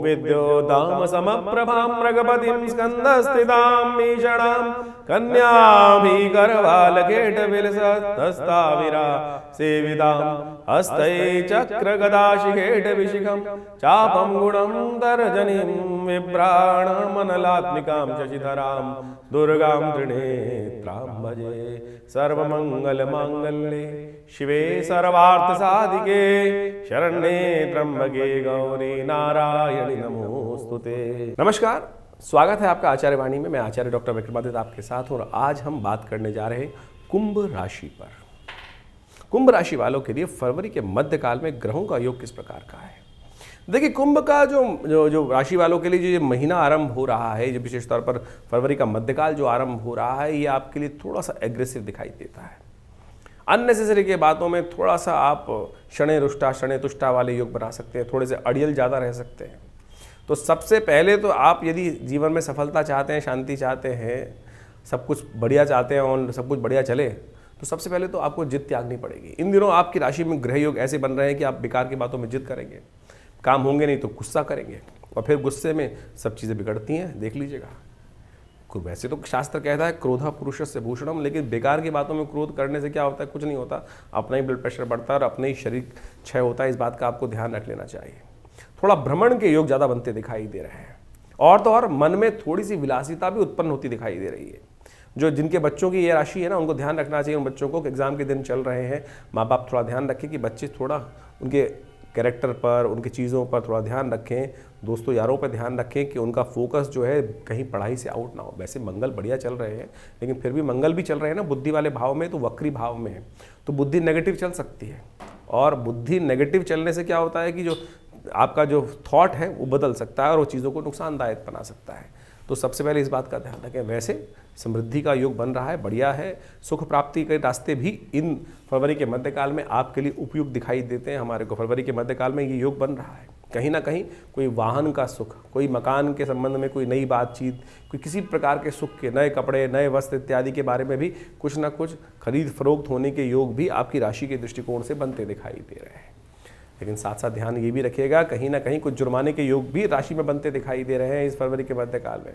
विद्योदाम समप्रभां मृगपतिं स्कंदस्थितां मीषणां कन्याभिगर्भालकेटविलसत्तस्ताविरा सेवितां हस्तै चक्रगदाशिखेटविशिखं चापं गुणं तर्जनीं विभ्राणमनलात्मिकां शशिधरां दुर्गां त्रिनेत्रां भजे। सर्वमंगलमांगल्ये शिवे सर्वार्थसाधिके शरण्ये त्र्यंबके गौरी नारायणी नमोस्तुते। नमस्कार, स्वागत है आपका आचार्य वाणी में। मैं आचार्य डॉक्टर विक्रमादित्य आपके साथ हूं और आज हम बात करने जा रहे हैं कुंभ राशि पर। कुंभ राशि वालों के लिए फरवरी के मध्यकाल में ग्रहों का योग किस प्रकार का है। देखिए, कुंभ का जो राशि वालों के लिए जो ये महीना आरंभ हो रहा है, जो विशेष तौर पर फरवरी का मध्यकाल जो आरंभ हो रहा है, ये आपके लिए थोड़ा सा एग्रेसिव दिखाई देता है। अननेसेसरी के बातों में थोड़ा सा आप शनि रुष्टा शनि तुष्टा वाले योग बना सकते हैं, थोड़े से अड़ियल ज़्यादा रह सकते हैं। तो सबसे पहले तो आप यदि जीवन में सफलता चाहते हैं, शांति चाहते हैं, सब कुछ बढ़िया चाहते हैं और सब कुछ बढ़िया चले, तो सबसे पहले तो आपको जिद त्यागनी पड़ेगी। इन दिनों आपकी राशि में ग्रह योग ऐसे बन रहे हैं कि आप बेकार की बातों में जिद करेंगे, काम होंगे नहीं तो गुस्सा करेंगे और फिर गुस्से में सब चीज़ें बिगड़ती हैं, देख लीजिएगा। वैसे तो शास्त्र कहता है क्रोधा पुरुषस्य भूषणम, लेकिन बेकार की बातों में क्रोध करने से क्या होता है, कुछ नहीं होता। अपना ही ब्लड प्रेशर बढ़ता है और अपने ही शरीर क्षय होता है। इस बात का आपको ध्यान रख लेना चाहिए। थोड़ा भ्रमण के योग ज़्यादा बनते दिखाई दे रहे हैं और तो और मन में थोड़ी सी विलासिता भी उत्पन्न होती दिखाई दे रही है। जो जिनके बच्चों की ये राशि है ना, उनको ध्यान रखना चाहिए। उन बच्चों को एग्जाम के दिन चल रहे हैं, माँ बाप थोड़ा ध्यान रखें कि बच्चे थोड़ा उनके कैरेक्टर पर, उनकी चीज़ों पर थोड़ा ध्यान रखें, दोस्तों यारों पर ध्यान रखें कि उनका फोकस जो है कहीं पढ़ाई से आउट ना हो। वैसे मंगल बढ़िया चल रहे हैं, लेकिन फिर भी मंगल भी चल रहे हैं ना बुद्धि वाले भाव में, तो वक्री भाव में है, तो बुद्धि नेगेटिव चल सकती है। और बुद्धि नेगेटिव चलने से क्या होता है कि जो आपका जो थॉट है वो बदल सकता है और वो चीज़ों को नुकसानदायक बना सकता है। तो सबसे पहले इस बात का ध्यान रखें। वैसे समृद्धि का योग बन रहा है, बढ़िया है। सुख प्राप्ति के रास्ते भी इन फरवरी के मध्यकाल में आपके लिए उपयुक्त दिखाई देते हैं। हमारे को फरवरी के मध्यकाल में ये योग बन रहा है। कहीं ना कहीं कोई वाहन का सुख, कोई मकान के संबंध में कोई नई बातचीत, कोई किसी प्रकार के सुख के, नए कपड़े, नए वस्त्र इत्यादि के बारे में भी कुछ ना कुछ खरीद फरोख्त होने के योग भी आपकी राशि के दृष्टिकोण से बनते दिखाई दे रहे हैं। लेकिन साथ साथ ध्यान ये भी रखिएगा, कहीं ना कहीं कुछ जुर्माने के योग भी राशि में बनते दिखाई दे रहे हैं इस फरवरी के मध्यकाल में।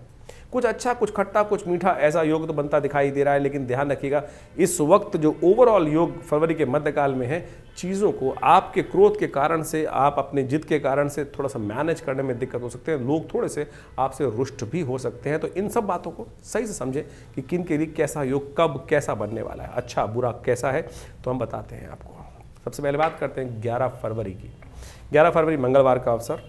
कुछ अच्छा, कुछ खट्टा, कुछ मीठा, ऐसा योग तो बनता दिखाई दे रहा है। लेकिन ध्यान रखिएगा, इस वक्त जो ओवरऑल योग फरवरी के मध्यकाल में है, चीज़ों को आपके क्रोध के कारण से, आप अपने जिद के कारण से थोड़ा सा मैनेज करने में दिक्कत हो सकते हैं। लोग थोड़े से आपसे रुष्ट भी हो सकते हैं। तो इन सब बातों को सही से समझें कि किन के लिए कैसा योग कब कैसा बनने वाला है, अच्छा बुरा कैसा है, तो हम बताते हैं आपको। सबसे पहले बात करते हैं 11 फरवरी की। 11 फरवरी मंगलवार का अवसर,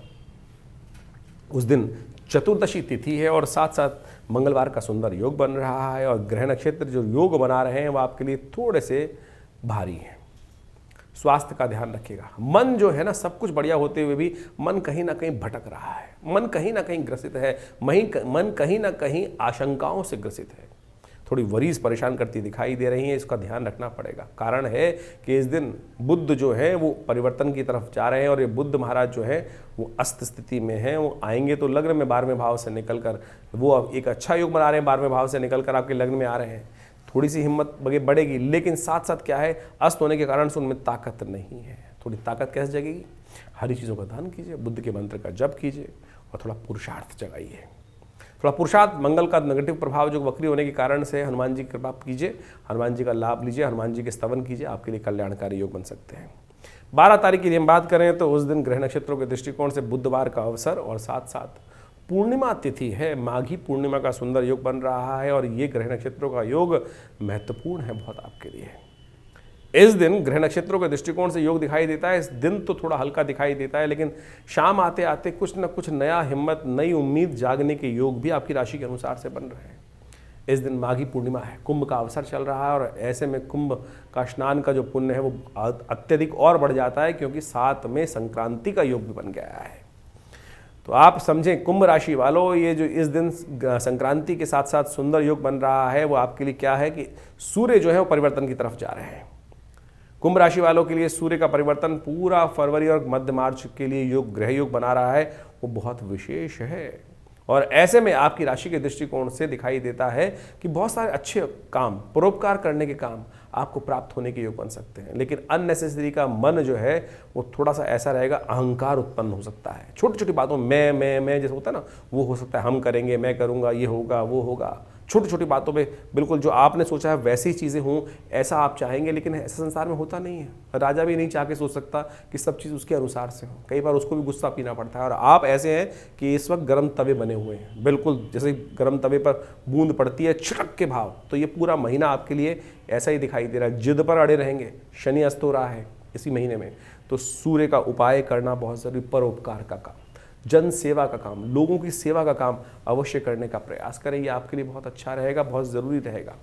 उस दिन चतुर्दशी तिथि है और साथ साथ मंगलवार का सुंदर योग बन रहा है। और ग्रह नक्षत्र जो योग बना रहे हैं वो आपके लिए थोड़े से भारी हैं। स्वास्थ्य का ध्यान रखिएगा। मन जो है ना, सब कुछ बढ़िया होते हुए भी मन कहीं ना कहीं भटक रहा है, मन कहीं ना कहीं ग्रसित है, मन कहीं ना कहीं आशंकाओं से ग्रसित है। थोड़ी वरीज परेशान करती दिखाई दे रही हैं, इसका ध्यान रखना पड़ेगा। कारण है कि इस दिन बुध जो है वो परिवर्तन की तरफ जा रहे हैं और ये बुध महाराज जो है वो अस्त स्थिति में हैं। वो आएंगे तो लग्न में 12वें भाव से निकलकर, वो अब एक अच्छा योग बना रहे हैं, 12वें भाव से निकलकर आपके लग्न में आ रहे हैं। थोड़ी सी हिम्मत बढ़ेगी, लेकिन साथ साथ क्या है, अस्त होने के कारण से उनमें ताकत नहीं है। थोड़ी ताकत कैसे जगेगी, हरी चीज़ों का दान कीजिए, बुद्ध के मंत्र का जप कीजिए और थोड़ा पुरुषार्थ जगाइए। थोड़ा पुरुषार्थ, मंगल का नेगेटिव प्रभाव जो वक्री होने के कारण से, हनुमान जी की कृपा कीजिए, हनुमान जी का लाभ लीजिए, हनुमान जी के स्तवन कीजिए, आपके लिए कल्याणकारी योग बन सकते हैं। 12 तारीख की हम बात करें तो उस दिन ग्रह नक्षत्रों के दृष्टिकोण से बुधवार का अवसर और साथ साथ पूर्णिमा तिथि है। माघी पूर्णिमा का सुंदर योग बन रहा है और ये ग्रह नक्षत्रों का योग महत्वपूर्ण है बहुत आपके लिए। इस दिन ग्रह नक्षत्रों के दृष्टिकोण से योग दिखाई देता है। इस दिन तो थोड़ा हल्का दिखाई देता है, लेकिन शाम आते आते कुछ न कुछ नया हिम्मत, नई उम्मीद जागने के योग भी आपकी राशि के अनुसार से बन रहे हैं। इस दिन माघी पूर्णिमा है, कुंभ का अवसर चल रहा है और ऐसे में कुंभ का स्नान का जो पुण्य है वो अत्यधिक और बढ़ जाता है, क्योंकि साथ में संक्रांति का योग भी बन गया है। तो आप समझें कुंभ राशि वालों, ये जो इस दिन संक्रांति के साथ साथ सुंदर योग बन रहा है वो आपके लिए क्या है कि सूर्य जो है वो परिवर्तन की तरफ जा रहे हैं। कुंभ राशि वालों के लिए सूर्य का परिवर्तन पूरा फरवरी और मध्य मार्च के लिए योग ग्रह योग बना रहा है, वो बहुत विशेष है। और ऐसे में आपकी राशि के दृष्टिकोण से दिखाई देता है कि बहुत सारे अच्छे काम, परोपकार करने के काम, आपको प्राप्त होने के योग बन सकते हैं। लेकिन अननेसेसरी का मन जो है वो थोड़ा सा ऐसा रहेगा, अहंकार उत्पन्न हो सकता है। छोटी छोटी बातों मैं जैसे होता है ना, वो हो सकता है हम करेंगे, मैं करूँगा, ये होगा, वो होगा। छोटी छोटी बातों पे बिल्कुल जो आपने सोचा है वैसी चीज़ें हों, ऐसा आप चाहेंगे, लेकिन ऐसा संसार में होता नहीं है। राजा भी नहीं चाह के सोच सकता कि सब चीज़ उसके अनुसार से हो। कई बार उसको भी गुस्सा पीना पड़ता है। और आप ऐसे हैं कि इस वक्त गर्म तवे बने हुए हैं, बिल्कुल जैसे गर्म तवे पर बूंद पड़ती है छिड़क के भाव। तो ये पूरा महीना आपके लिए ऐसा ही दिखाई दे रहा है, जिद पर अड़े रहेंगे। शनि अस्त हो रहा है इसी महीने में, तो सूर्य का उपाय करना बहुत ज़रूरी। परोपकार का काम, जन सेवा का काम, लोगों की सेवा का काम अवश्य करने का प्रयास करें। ये आपके लिए बहुत अच्छा रहेगा, बहुत ज़रूरी रहेगा।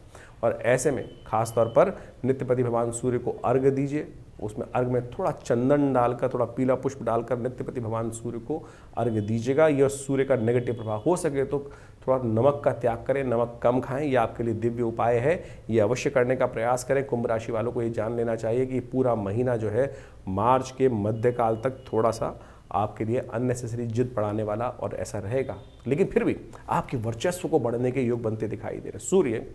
और ऐसे में खास तौर पर नित्यपति भगवान सूर्य को अर्घ दीजिए। उसमें अर्घ में थोड़ा चंदन डालकर, थोड़ा पीला पुष्प डालकर नित्यपति भगवान सूर्य को अर्घ दीजिएगा। यह सूर्य का नेगेटिव प्रभाव हो सके तो थोड़ा नमक का त्याग करें, नमक कम खाएं। यह आपके लिए दिव्य उपाय है, ये अवश्य करने का प्रयास करें। कुंभ राशि वालों को ये जान लेना चाहिए कि पूरा महीना जो है मार्च के मध्यकाल तक थोड़ा सा आपके लिए अननेसेसरी जिद बढ़ाने वाला और ऐसा रहेगा। लेकिन फिर भी आपके वर्चस्व को बढ़ने के योग बनते दिखाई दे रहे। सूर्य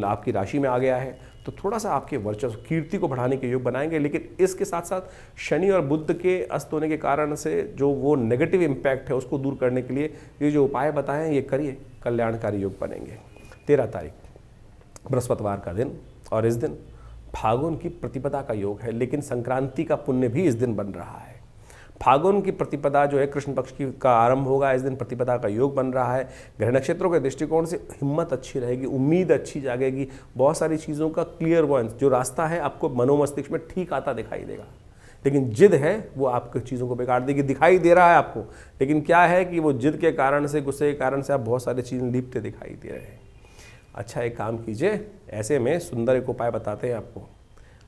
आपकी राशि में आ गया है तो थोड़ा सा आपके वर्चस्व, कीर्ति को बढ़ाने के योग बनाएंगे। लेकिन इसके साथ साथ शनि और बुध के अस्त होने के कारण से जो वो नेगेटिव इम्पैक्ट है उसको दूर करने के लिए ये जो उपाय बताए हैं ये करिए, कल्याणकारी योग बनेंगे। 13 तारीख बृहस्पतिवार का दिन, और इस दिन फागुन की प्रतिपदा का योग है। लेकिन संक्रांति का पुण्य भी इस दिन बन रहा है। फागुन की प्रतिपदा जो है कृष्ण पक्ष की का आरंभ होगा। इस दिन प्रतिपदा का योग बन रहा है। ग्रह नक्षत्रों के दृष्टिकोण से हिम्मत अच्छी रहेगी, उम्मीद अच्छी जागेगी। बहुत सारी चीज़ों का क्लियर वॉइस, जो रास्ता है आपको मनोमस्तिष्क में ठीक आता दिखाई देगा। लेकिन जिद है वो आपकी चीज़ों को बिगाड़ देगी, दिखाई दे रहा है आपको। लेकिन क्या है कि वो जिद के कारण से, गुस्से के कारण से आप बहुत सारी चीज़ें लिपते दिखाई दे रहे हैं। अच्छा, एक काम कीजिए, ऐसे में सुंदर एक उपाय बताते हैं आपको।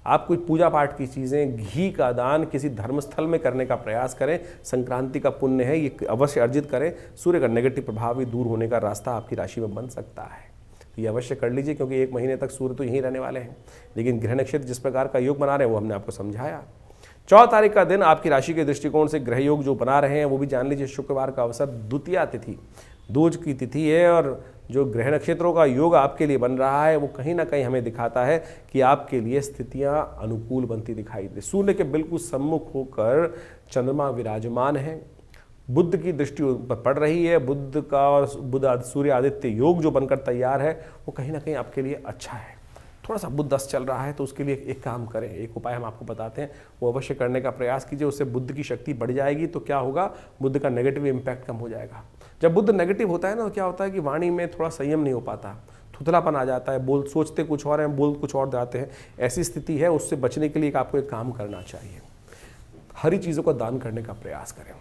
आप कोई पूजा पाठ की चीज़ें, घी का दान किसी धर्मस्थल में करने का प्रयास करें। संक्रांति का पुण्य है, ये अवश्य अर्जित करें। सूर्य का नेगेटिव प्रभाव भी दूर होने का रास्ता आपकी राशि में बन सकता है। ये अवश्य कर लीजिए, क्योंकि एक महीने तक सूर्य तो यहीं रहने वाले हैं। लेकिन ग्रह नक्षत्र जिस प्रकार का योग बना रहे हैं वो हमने आपको समझाया। 14 तारीख का दिन आपकी राशि के दृष्टिकोण से ग्रह योग जो बना रहे हैं वो भी जान लीजिए। शुक्रवार का अवसर, द्वितीया तिथि, दूज की तिथि है। और जो ग्रह नक्षत्रों का योग आपके लिए बन रहा है वो कहीं ना कहीं हमें दिखाता है कि आपके लिए स्थितियां अनुकूल बनती दिखाई दे। सूर्य के बिल्कुल सम्मुख होकर चंद्रमा विराजमान है। बुध की दृष्टि पर पड़ रही है। बुध का और बुध सूर्य आदित्य योग जो बनकर तैयार है वो कहीं ना कहीं आपके लिए अच्छा है। थोड़ा सा बुध दस्त चल रहा है तो उसके लिए एक काम करें, एक उपाय हम आपको बताते हैं, वो अवश्य करने का प्रयास कीजिए। उससे बुध की शक्ति बढ़ जाएगी तो क्या होगा, बुध का नेगेटिव इम्पैक्ट कम हो जाएगा। जब बुध नेगेटिव होता है ना तो क्या होता है कि वाणी में थोड़ा संयम नहीं हो पाता, थुथलापन आ जाता है, बोल सोचते कुछ और हैं, बोल कुछ और जाते हैं। ऐसी स्थिति है, उससे बचने के लिए आपको एक काम करना चाहिए। हरी चीज़ों का दान करने का प्रयास करें।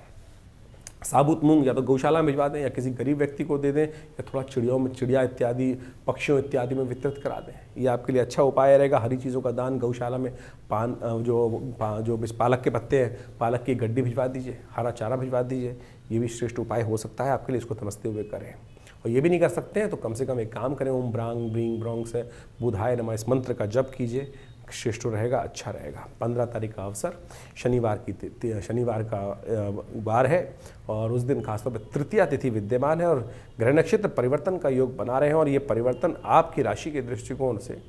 साबुत मूंग या तो गौशाला में भिजवा दें या किसी गरीब व्यक्ति को दे दें, या थोड़ा चिड़िया इत्यादि, पक्षियों इत्यादि में वितरित करा दें। ये आपके लिए अच्छा उपाय रहेगा। हरी चीज़ों का दान, गौशाला में जो पालक के पत्ते हैं, पालक की गड्डी भिजवा दीजिए, हरा चारा भिजवा दीजिए। ये भी श्रेष्ठ उपाय हो सकता है आपके लिए, इसको समझते हुए करें। और ये भी नहीं कर सकते हैं तो कम से कम एक काम करें, ओम ब्रांग ब्रींग ब्रोंग से बुधाय नमः इस मंत्र का जप कीजिए, श्रेष्ठ रहेगा, अच्छा रहेगा। 15 तारीख का अवसर, शनिवार का वार है और उस दिन खासतौर पर तृतीया तिथि विद्यमान है और ग्रह नक्षत्र परिवर्तन का योग बना रहे हैं। और ये परिवर्तन आपकी राशि के दृष्टिकोण से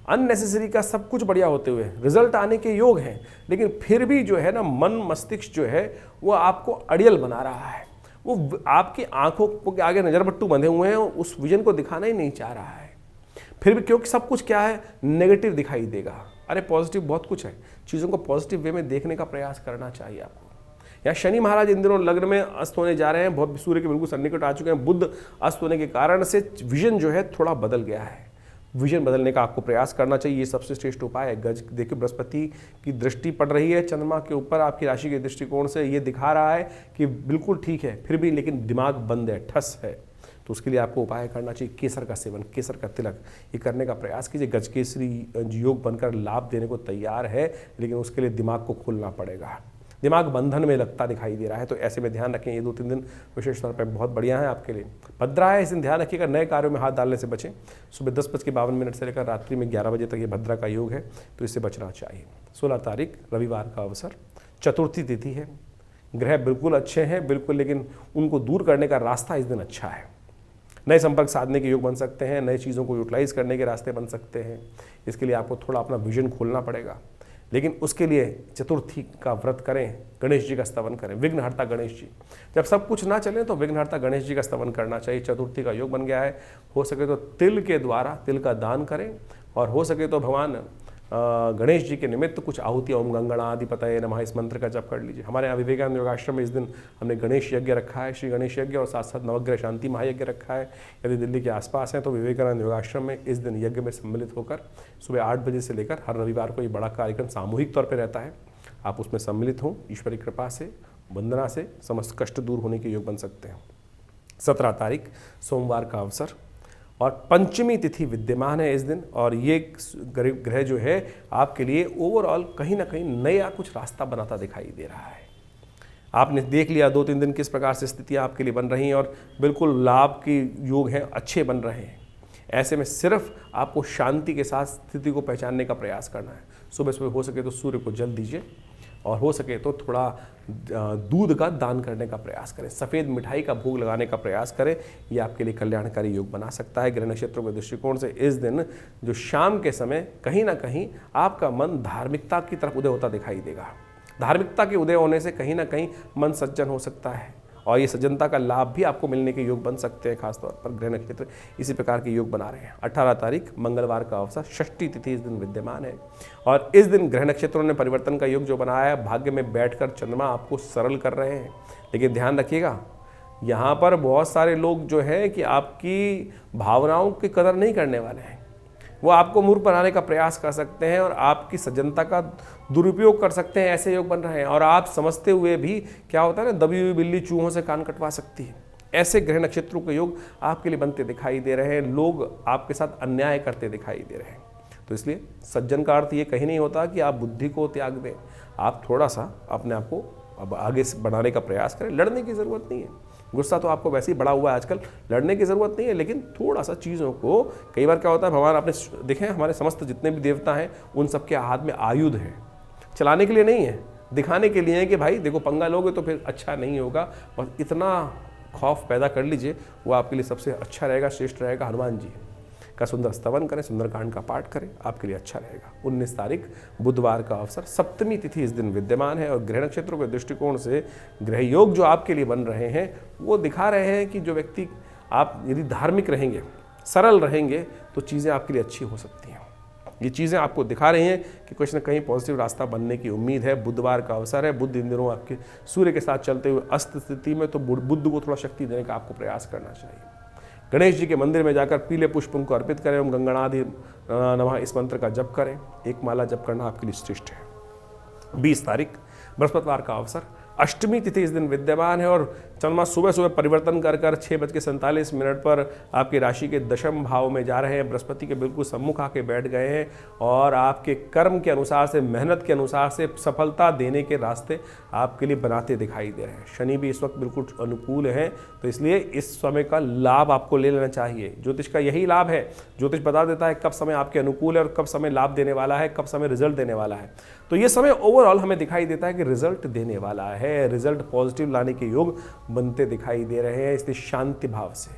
अननेसेसरी का सब कुछ बढ़िया होते हुए रिजल्ट आने के योग हैं, लेकिन फिर भी जो है ना मन मस्तिष्क जो है वो आपको अड़ियल बना रहा है। वो आपकी आंखों के आगे नज़रबट्टू बंधे हुए हैं, उस विजन को दिखाना ही नहीं चाह रहा है। फिर भी क्योंकि सब कुछ क्या है, नेगेटिव दिखाई देगा। अरे पॉजिटिव बहुत कुछ है, चीज़ों को पॉजिटिव वे में देखने का प्रयास करना चाहिए आपको। या शनि महाराज इन दिनों लग्न में अस्त होने जा रहे हैं, बहुत सूर्य के बिल्कुल सन्निकट आ चुके हैं। बुध अस्त होने के कारण से विजन जो है थोड़ा बदल गया है। विजन बदलने का आपको प्रयास करना चाहिए, ये सबसे श्रेष्ठ उपाय है। गज देखिए, बृहस्पति की दृष्टि पड़ रही है चंद्रमा के ऊपर आपकी राशि के दृष्टिकोण से। ये दिखा रहा है कि बिल्कुल ठीक है, फिर भी लेकिन दिमाग बंद है, ठस है। तो उसके लिए आपको उपाय करना चाहिए, केसर का सेवन, केसर का तिलक, ये करने का प्रयास कीजिए। गजकेसरी योग बनकर लाभ देने को तैयार है, लेकिन उसके लिए दिमाग को खोलना पड़ेगा। दिमाग बंधन में लगता दिखाई दे रहा है, तो ऐसे में ध्यान रखें। ये 2-3 दिन विशेष तौर पर बहुत बढ़िया है आपके लिए। भद्रा है, इस दिन ध्यान रखिएगा, नए कार्यों में हाथ डालने से बचें। सुबह 10:52 से लेकर रात्रि में 11 बजे तक ये भद्रा का योग है, तो इससे बचना चाहिए। 16 तारीख रविवार का अवसर, चतुर्थी तिथि है। ग्रह बिल्कुल अच्छे हैं, बिल्कुल, लेकिन उनको दूर करने का रास्ता इस दिन अच्छा है। नए संपर्क साधने के योग बन सकते हैं, नई चीज़ों को यूटिलाइज करने के रास्ते बन सकते हैं। इसके लिए आपको थोड़ा अपना विजन खोलना पड़ेगा, लेकिन उसके लिए चतुर्थी का व्रत करें, गणेश जी का स्तवन करें, विघ्नहर्ता गणेश जी। जब सब कुछ ना चले तो विघ्नहर्ता गणेश जी का स्तवन करना चाहिए। चतुर्थी का योग बन गया है, हो सके तो तिल के द्वारा तिल का दान करें, और हो सके तो भगवान गणेश जी के निमित्त कुछ आहुति ओम गंगणाधिपतये नमः इस मंत्र का जप कर लीजिए। हमारे यहाँ विवेकानंद योगाश्रम में इस दिन हमने गणेश यज्ञ रखा है, श्री गणेश यज्ञ, और साथ साथ नवग्रह शांति महायज्ञ रखा है। यदि दिल्ली के आसपास हैं तो विवेकानंद योगाश्रम में इस दिन यज्ञ में सम्मिलित होकर सुबह 8 बजे से लेकर हर रविवार को ये बड़ा कार्यक्रम सामूहिक तौर पर रहता है। आप उसमें सम्मिलित हों, ईश्वरी कृपा से, वंदना से समस्त कष्ट दूर होने के योग बन सकते हैं। 17 तारीख सोमवार का अवसर और पंचमी तिथि विद्यमान है इस दिन, और ये ग्रह जो है आपके लिए ओवरऑल कहीं ना कहीं नया कुछ रास्ता बनाता दिखाई दे रहा है। आपने देख लिया 2-3 दिन किस प्रकार से स्थितियाँ आपके लिए बन रही हैं, और बिल्कुल लाभ के योग हैं, अच्छे बन रहे हैं। ऐसे में सिर्फ आपको शांति के साथ स्थिति को पहचानने का प्रयास करना है। सुबह सुबह हो सके तो सूर्य को जल दीजिए, और हो सके तो थोड़ा दूध का दान करने का प्रयास करें, सफ़ेद मिठाई का भोग लगाने का प्रयास करें। ये आपके लिए कल्याणकारी योग बना सकता है। ग्रह नक्षत्रों के दृष्टिकोण से इस दिन जो शाम के समय कहीं ना कहीं आपका मन धार्मिकता की तरफ उदय होता दिखाई देगा। धार्मिकता के उदय होने से कहीं ना कहीं मन सज्जन हो सकता है, और ये सज्जनता का लाभ भी आपको मिलने के योग बन सकते हैं। खासतौर पर ग्रह नक्षत्र इसी प्रकार के योग बना रहे हैं। 18 तारीख मंगलवार का अवसर, षष्ठी तिथि इस दिन विद्यमान है, और इस दिन ग्रह नक्षत्रों ने परिवर्तन का योग जो बनाया है, भाग्य में बैठकर चंद्रमा आपको सरल कर रहे हैं। लेकिन ध्यान रखिएगा, यहाँ पर बहुत सारे लोग जो है कि आपकी भावनाओं की कदर नहीं करने वाले हैं। वो आपको मूर्ख बनाने का प्रयास कर सकते हैं और आपकी सज्जनता का दुरुपयोग कर सकते हैं। ऐसे योग बन रहे हैं, और आप समझते हुए भी क्या होता है ना, दबी हुई बिल्ली चूहों से कान कटवा सकती है। ऐसे ग्रह नक्षत्रों के योग आपके लिए बनते दिखाई दे रहे हैं। लोग आपके साथ अन्याय करते दिखाई दे रहे हैं। तो इसलिए सज्जन का अर्थ ये कहीं नहीं होता कि आप बुद्धि को त्याग दें। आप थोड़ा सा अपने आप को अब आगे बढ़ाने का प्रयास करें। लड़ने की ज़रूरत नहीं है, गुस्सा तो आपको वैसे ही बड़ा हुआ है आजकल, लड़ने की ज़रूरत नहीं है। लेकिन थोड़ा सा चीज़ों को, कई बार क्या होता है, भगवान आपने देखे हमारे समस्त जितने भी देवता हैं उन सबके हाथ में आयुध है। चलाने के लिए नहीं है, दिखाने के लिए है कि भाई देखो पंगा लोगे तो फिर अच्छा नहीं होगा। और इतना खौफ पैदा कर लीजिए, वो आपके लिए सबसे अच्छा रहेगा, श्रेष्ठ रहेगा। हनुमान जी का सुंदर स्तवन करें, सुंदरकांड का पाठ करें, आपके लिए अच्छा रहेगा। 19 तारीख बुधवार का अवसर, सप्तमी तिथि इस दिन विद्यमान है, और ग्रह नक्षत्रों के दृष्टिकोण से ग्रह योग जो आपके लिए बन रहे हैं वो दिखा रहे हैं कि जो व्यक्ति, आप यदि धार्मिक रहेंगे, सरल रहेंगे, तो चीज़ें आपके लिए अच्छी हो सकती हैं। ये चीज़ें आपको दिखा रही हैं कि कुछ न कहीं पॉजिटिव रास्ता बनने की उम्मीद है। बुधवार का अवसर है, बुध इन दिनों आपके सूर्य के साथ चलते हुए अस्त स्थिति में, तो बुध को थोड़ा शक्ति देने का आपको प्रयास करना चाहिए। गणेश जी के मंदिर में जाकर पीले पुष्प उनको अर्पित करें, ओम गंगणाधि नमः इस मंत्र का जप करें। एक माला जप करना आपके लिए श्रेष्ठ है। 20 तारीख बृहस्पतिवार का अवसर, अष्टमी तिथि इस दिन विद्यमान है, और चंद्रमा सुबह सुबह परिवर्तन कर 6:47 पर आपकी राशि के दशम भाव में जा रहे हैं। बृहस्पति के बिल्कुल सम्मुख आके बैठ गए हैं, और आपके कर्म के अनुसार से, मेहनत के अनुसार से सफलता देने के रास्ते आपके लिए बनाते दिखाई दे रहे हैं। शनि भी इस वक्त बिल्कुल अनुकूल है, तो इसलिए इस समय का लाभ आपको ले लेना चाहिए। ज्योतिष का यही लाभ है, ज्योतिष बता देता है कब समय आपके अनुकूल है और कब समय लाभ देने वाला है, कब समय रिजल्ट देने वाला है। तो ये समय ओवरऑल हमें दिखाई देता है कि रिजल्ट देने वाला है, रिजल्ट पॉजिटिव लाने के योग बनते दिखाई दे रहे हैं। इसलिए शांति भाव से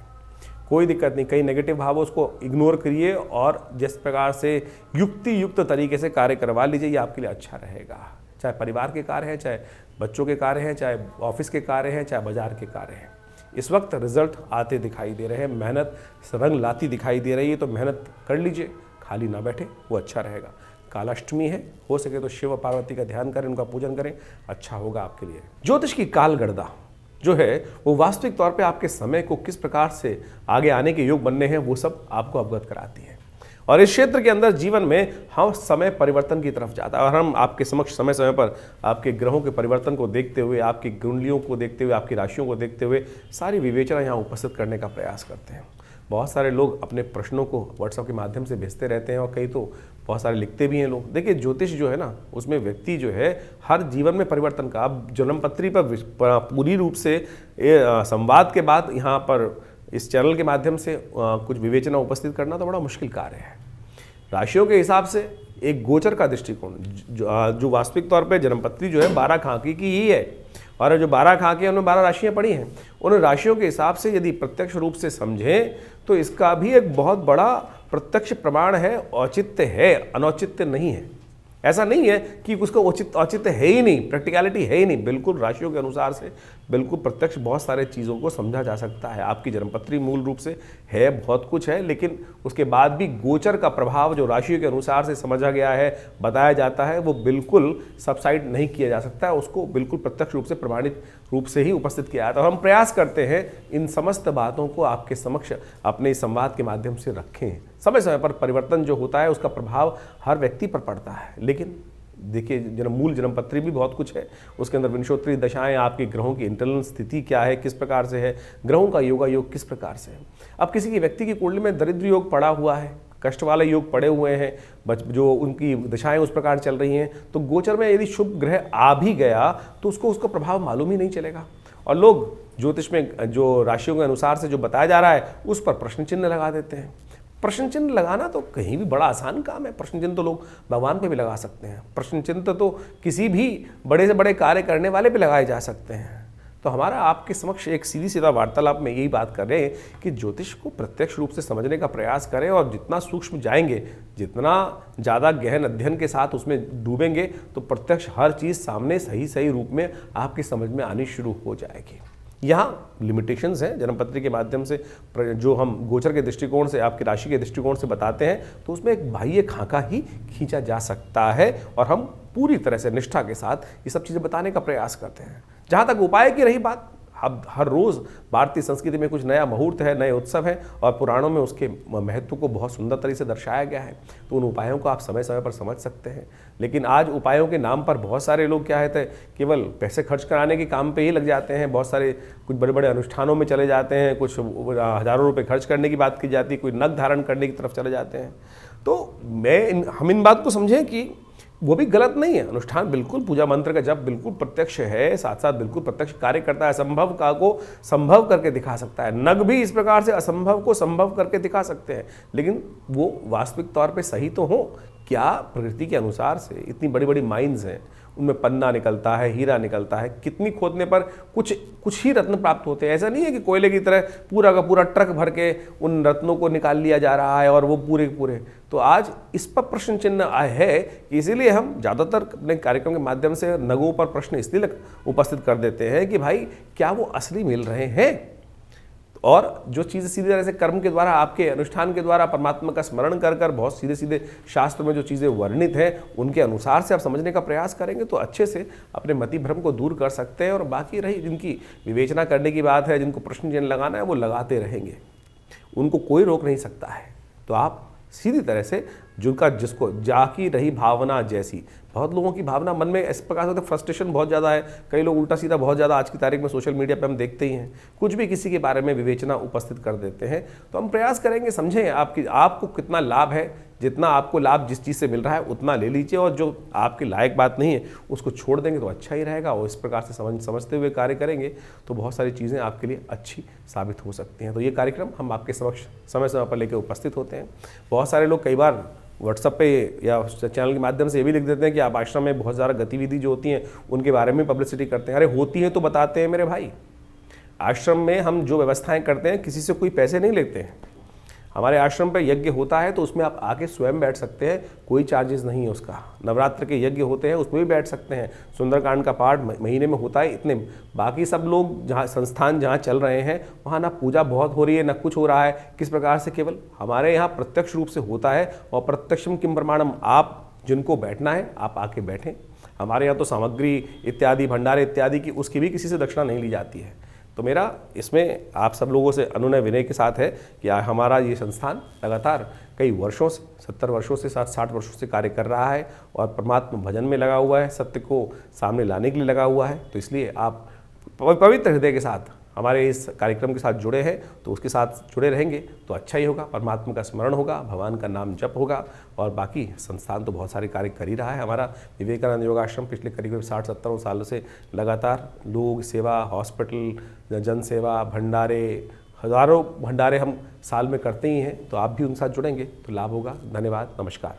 कोई दिक्कत नहीं, कई नेगेटिव भाव उसको इग्नोर करिए, और जिस प्रकार से युक्ति युक्त तरीके से कार्य करवा लीजिए, ये आपके लिए अच्छा रहेगा। चाहे परिवार के कार्य हैं, चाहे बच्चों के कार्य हैं, चाहे ऑफिस के कार्य हैं, चाहे बाजार के कार्य हैं, इस वक्त रिजल्ट आते दिखाई दे रहे हैं। मेहनत रंग लाती दिखाई दे रही है, तो मेहनत कर लीजिए, खाली ना बैठे, वो अच्छा रहेगा। कालाष्टमी है, हो सके तो शिव पार्वती का ध्यान करें, उनका पूजन करें, अच्छा होगा आपके लिए। ज्योतिष की कालगणना जो है वो वास्तविक तौर पे आपके समय को किस प्रकार से आगे आने के योग बनने हैं वो सब आपको अवगत कराती है। और इस क्षेत्र के अंदर जीवन में हम समय परिवर्तन की तरफ जाता है, और हम आपके समक्ष समय समय पर आपके ग्रहों के परिवर्तन को देखते हुए, आपकी कुंडलियों को देखते हुए, आपकी राशियों को देखते हुए सारी विवेचना यहाँ उपस्थित करने का प्रयास करते हैं। बहुत सारे लोग अपने प्रश्नों को व्हाट्सएप के माध्यम से भेजते रहते हैं, और कई तो बहुत सारे लिखते भी हैं लोग। देखिए ज्योतिष जो है ना, उसमें व्यक्ति जो है हर जीवन में परिवर्तन का, अब जन्मपत्री पर पूरी रूप से संवाद के बाद यहाँ पर इस चैनल के माध्यम से कुछ विवेचना उपस्थित करना तो बड़ा मुश्किल कार्य है। राशियों के हिसाब से एक गोचर का दृष्टिकोण जो वास्तविक तौर पे जन्मपत्री जो है 12 खाकी की ही है, और जो 12 खाके हैं उनमें 12 राशियाँ पड़ी हैं, उन राशियों के हिसाब से यदि प्रत्यक्ष रूप से समझें तो इसका भी एक बहुत बड़ा प्रत्यक्ष प्रमाण है, औचित्य है, अनौचित्य नहीं है। ऐसा नहीं है कि उसका औचित्य है ही नहीं, प्रैक्टिकलिटी है ही नहीं। बिल्कुल राशियों के अनुसार से बिल्कुल प्रत्यक्ष बहुत सारे चीज़ों को समझा जा सकता है। आपकी जन्मपत्री मूल रूप से है, बहुत कुछ है, लेकिन उसके बाद भी गोचर का प्रभाव जो राशियों के अनुसार से समझा गया है, बताया जाता है, वो बिल्कुल सबसाइड नहीं किया जा सकता है। उसको बिल्कुल प्रत्यक्ष रूप से प्रमाणित रूप से ही उपस्थित किया जाता है। और हम प्रयास करते हैं इन समस्त बातों को आपके समक्ष अपने इस संवाद के माध्यम से रखें। समय समय पर परिवर्तन जो होता है उसका प्रभाव हर व्यक्ति पर पड़ता है, लेकिन देखिए मूल जन्मपत्री भी बहुत कुछ है, उसके अंदर विंशोत्तरी दशाएं, आपके ग्रहों की इंटरनल स्थिति क्या है, किस प्रकार से है, ग्रहों का योगा योग किस प्रकार से है। अब किसी की व्यक्ति की कुंडली में दरिद्र योग पड़ा हुआ है, कष्ट वाले योग पड़े हुए हैं, जो उनकी दशाएं उस प्रकार चल रही हैं, तो गोचर में यदि शुभ ग्रह आ भी गया तो उसको उसका प्रभाव मालूम ही नहीं चलेगा। और लोग ज्योतिष में जो राशियों के अनुसार से जो बताया जा रहा है उस पर प्रश्न चिन्ह लगा देते हैं। प्रश्न चिन्ह लगाना तो कहीं भी बड़ा आसान काम है। प्रश्न चिन्ह तो लोग भगवान पे भी लगा सकते हैं। प्रश्न चिन्ह तो किसी भी बड़े से बड़े कार्य करने वाले पे लगाए जा सकते हैं। तो हमारा आपके समक्ष एक सीधी सीधा वार्तालाप में यही बात कर रहे हैं कि ज्योतिष को प्रत्यक्ष रूप से समझने का प्रयास करें, और जितना सूक्ष्म जाएंगे, जितना ज़्यादा गहन अध्ययन के साथ उसमें डूबेंगे, तो प्रत्यक्ष हर चीज़ सामने सही सही रूप में आपकी समझ में आनी शुरू हो जाएगी। यहाँ लिमिटेशंस हैं जन्मपत्री के माध्यम से, जो हम गोचर के दृष्टिकोण से, आपकी राशि के दृष्टिकोण से बताते हैं, तो उसमें एक बाह्य खाका ही खींचा जा सकता है, और हम पूरी तरह से निष्ठा के साथ ये सब चीज़ें बताने का प्रयास करते हैं। जहाँ तक उपाय की रही बात, अब हर रोज़ भारतीय संस्कृति में कुछ नया मुहूर्त है, नए उत्सव हैं, और पुराणों में उसके महत्व को बहुत सुंदर तरीके से दर्शाया गया है। तो उन उपायों को आप समय समय पर समझ सकते हैं। लेकिन आज उपायों के नाम पर बहुत सारे लोग क्या है, केवल पैसे खर्च कराने के काम पे ही लग जाते हैं। बहुत सारे कुछ बड़े बड़े अनुष्ठानों में चले जाते हैं, कुछ हज़ारों रुपये खर्च करने की बात की जाती है, कोई नग धारण करने की तरफ चले जाते हैं। तो हम इन बात को समझें कि वो भी गलत नहीं है। अनुष्ठान बिल्कुल, पूजा मंत्र का जप बिल्कुल प्रत्यक्ष है, साथ साथ बिल्कुल प्रत्यक्ष कार्य करता है, असंभव का को संभव करके दिखा सकता है। नग भी इस प्रकार से असंभव को संभव करके दिखा सकते हैं, लेकिन वो वास्तविक तौर पे सही तो हो। क्या प्रकृति के अनुसार से इतनी बड़ी बड़ी माइंस हैं, उनमें पन्ना निकलता है, हीरा निकलता है, कितनी खोदने पर कुछ ही रत्न प्राप्त होते हैं। ऐसा नहीं है कि कोयले की तरह पूरा का पूरा ट्रक भर के उन रत्नों को निकाल लिया जा रहा है और वो पूरे पूरे। तो आज इस पर प्रश्न चिन्ह है कि इसीलिए हम ज़्यादातर अपने कार्यक्रम के माध्यम से नगों पर प्रश्न इसलिए उपस्थित कर देते हैं कि भाई क्या वो असली मिल रहे हैं, और जो चीज़ें सीधी तरह से कर्म के द्वारा, आपके अनुष्ठान के द्वारा परमात्मा का स्मरण कर कर बहुत सीधे सीधे शास्त्र में जो चीज़ें वर्णित हैं उनके अनुसार से आप समझने का प्रयास करेंगे तो अच्छे से अपने मति भ्रम को दूर कर सकते हैं। और बाकी रही जिनकी विवेचना करने की बात है, जिनको प्रश्न चिन्ह लगाना है, वो लगाते रहेंगे, उनको कोई रोक नहीं सकता है। तो आप सीधी तरह से जिसको जाकी रही भावना जैसी, बहुत लोगों की भावना मन में इस प्रकार से फ्रस्ट्रेशन बहुत ज़्यादा है। कई लोग उल्टा सीधा बहुत ज़्यादा आज की तारीख में सोशल मीडिया पे हम देखते ही हैं, कुछ भी किसी के बारे में विवेचना उपस्थित कर देते हैं। तो हम प्रयास करेंगे, समझें आपको कितना लाभ है, जितना आपको लाभ जिस चीज़ से मिल रहा है उतना ले लीजिए, और जो आपके लायक बात नहीं है उसको छोड़ देंगे तो अच्छा ही रहेगा। और इस प्रकार से समझते हुए कार्य करेंगे तो बहुत सारी चीज़ें आपके लिए अच्छी साबित हो सकती हैं। तो ये कार्यक्रम हम आपके समक्ष समय समय पर लेकर उपस्थित होते हैं। बहुत सारे लोग कई बार व्हाट्सएप पे या चैनल के माध्यम से ये भी लिख देते हैं कि आप आश्रम में बहुत ज़्यादा गतिविधि जो होती हैं उनके बारे में पब्लिसिटी करते हैं। अरे होती हैं तो बताते हैं मेरे भाई। आश्रम में हम जो व्यवस्थाएं करते हैं किसी से कोई पैसे नहीं लेते हैं। हमारे आश्रम पे यज्ञ होता है तो उसमें आप आके स्वयं बैठ सकते हैं, कोई चार्जेस नहीं है उसका। नवरात्र के यज्ञ होते हैं उसमें भी बैठ सकते हैं। सुंदरकांड का पाठ महीने में होता है, इतने बाकी सब लोग जहाँ संस्थान जहाँ चल रहे हैं वहाँ ना पूजा बहुत हो रही है ना कुछ हो रहा है। किस प्रकार से केवल हमारे यहाँ प्रत्यक्ष रूप से होता है, और प्रत्यक्षम किम प्रमाणम, आप जिनको बैठना है आप आके बैठें। हमारे यहाँ तो सामग्री इत्यादि, भंडारे इत्यादि की उसकी भी किसी से दक्षिणा नहीं ली जाती है। तो मेरा इसमें आप सब लोगों से अनुनय विनय के साथ है कि हमारा ये संस्थान लगातार कई वर्षों से, 70 वर्षों से 60 वर्षों से कार्य कर रहा है और परमात्मा भजन में लगा हुआ है, सत्य को सामने लाने के लिए लगा हुआ है। तो इसलिए आप पवित्र हृदय के साथ हमारे इस कार्यक्रम के साथ जुड़े हैं तो उसके साथ जुड़े रहेंगे तो अच्छा ही होगा। परमात्मा का स्मरण होगा, भगवान का नाम जप होगा, और बाकी संस्थान तो बहुत सारे कार्य कर ही रहा है। हमारा विवेकानंद योगाश्रम पिछले करीब 60-70 सालों से लगातार लोग सेवा, हॉस्पिटल, जन सेवा, भंडारे, हज़ारों भंडारे हम साल में करते ही हैं। तो आप भी उनके साथ जुड़ेंगे तो लाभ होगा। धन्यवाद, नमस्कार।